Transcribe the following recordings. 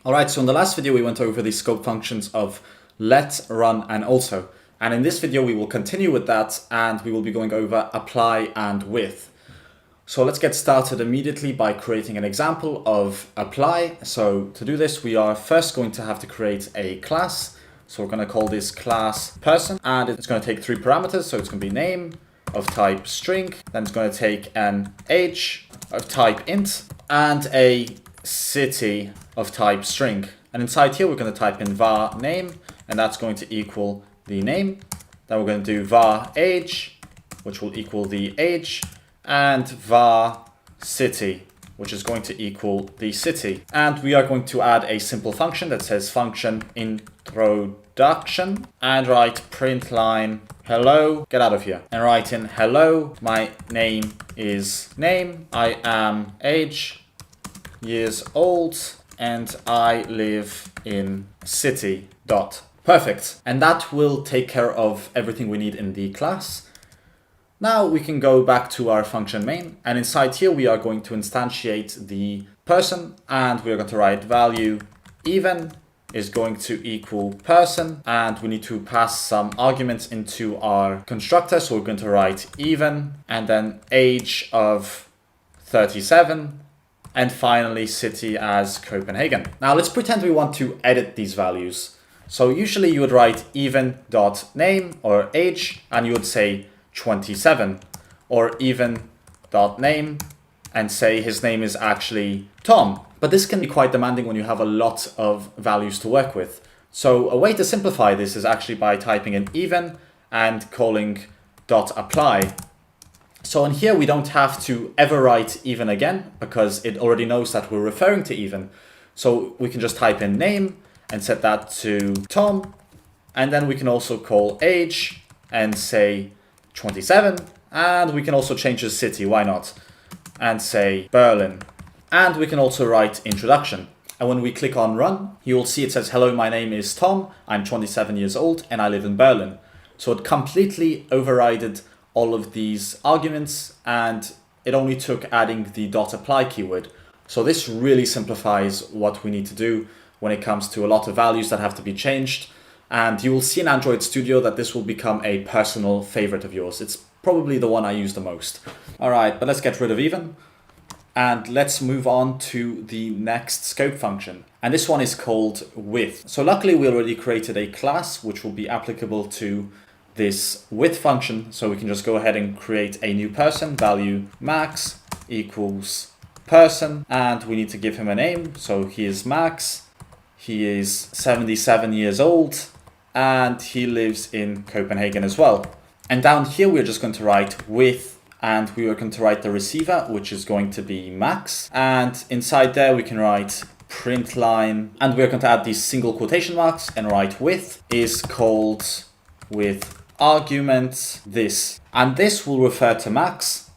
Alright, so in the last video we went over the scope functions of let, run, and also. And in this video we will continue with that, and we will be going over apply and with. So let's get started immediately by creating an example of apply. So to do this, we are first going to have to create a class. So we're going to call this class person, and it's going to take 3 parameters. So it's going to be name of type string, then it's going to take an age of type int, and a city of type string. And inside here we're going to type in var name, and that's going to equal the name. Then we're going to do var age, which will equal the age, and var city, which is going to equal the city. And we are going to add a simple function that says function introduction, and write print line hello, get out of here, and write in hello, my name is name, I am age years old, and I live in city dot. Perfect. And that will take care of everything we need in the class. Now we can go back to our function main, and inside here we are going to instantiate the person, and we're going to write value even is going to equal person, and we need to pass some arguments into our constructor. So we're going to write even, and then age of 37, and finally city as Copenhagen. Now let's pretend we want to edit these values. So usually you would write even.name or age, and you would say 27, or even.name and say his name is actually Tom. But this can be quite demanding when you have a lot of values to work with. So a way to simplify this is actually by typing in even and calling .apply. So in here we don't have to ever write even again, because it already knows that we're referring to even. So we can just type in name and set that to Tom, and then we can also call age and say 27, and we can also change the city, why not, and say Berlin. And we can also write introduction. And when we click on run, you will see it says, hello, my name is Tom, I'm 27 years old, and I live in Berlin. So it completely overrided all of these arguments, and it only took adding the .apply keyword. So this really simplifies what we need to do when it comes to a lot of values that have to be changed. And you will see in Android Studio that this will become a personal favorite of yours. It's probably the one I use the most. All right, but let's get rid of even. And let's move on to the next scope function. And this one is called with. So luckily we already created a class which will be applicable to this with function. So we can just go ahead and create a new person, value max equals person. And we need to give him a name. So he is Max. He is 77 years old. And he lives in Copenhagen as well. And down here we're just going to write with, and we are going to write the receiver, which is going to be Max. And inside there we can write print line, and we're going to add these single quotation marks and write with is called with argument this. And this will refer to Max.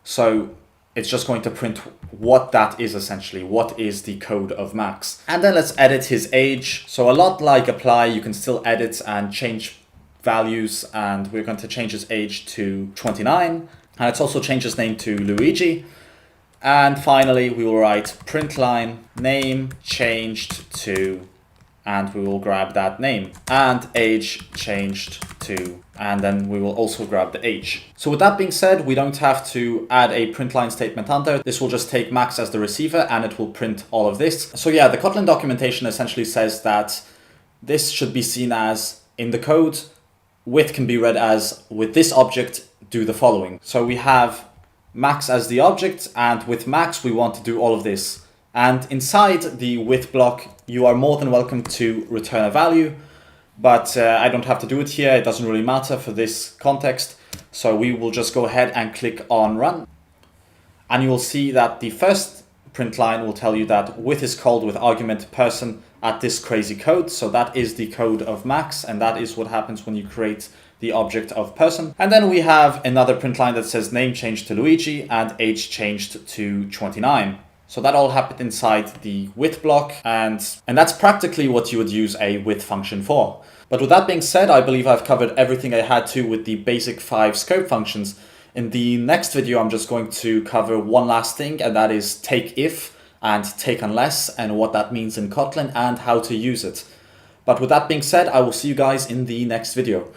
So it's just going to print what that is essentially, what is the code of Max. And then let's edit his age. So a lot like apply, you can still edit and change values, and we're going to change his age to 29. And let's also change his name to Luigi. And finally, we will write print line name changed to, and we will grab that name, and age changed to, and then we will also grab the age. So with that being said, we don't have to add a print line statement under. This will just take Max as the receiver, and it will print all of this. So yeah, the Kotlin documentation essentially says that this should be seen as in the code. With can be read as with this object do the following. So we have Max as the object, and with Max we want to do all of this. And inside the with block you are more than welcome to return a value, but I don't have to do it here. It doesn't really matter for this context. So we will just go ahead and click on run, and you will see that the first print line will tell you that with is called with argument person at this crazy code. So that is the code of Max, and that is what happens when you create the object of person. And then we have another print line that says name changed to Luigi and age changed to 29. So that all happened inside the with block, and that's practically what you would use a with function for. But with that being said, I believe I've covered everything I had to with the basic 5 scope functions. In the next video, I'm just going to cover one last thing, and that is takeIf. and takeUnless and what that means in Kotlin and how to use it. But with that being said, I will see you guys in the next video.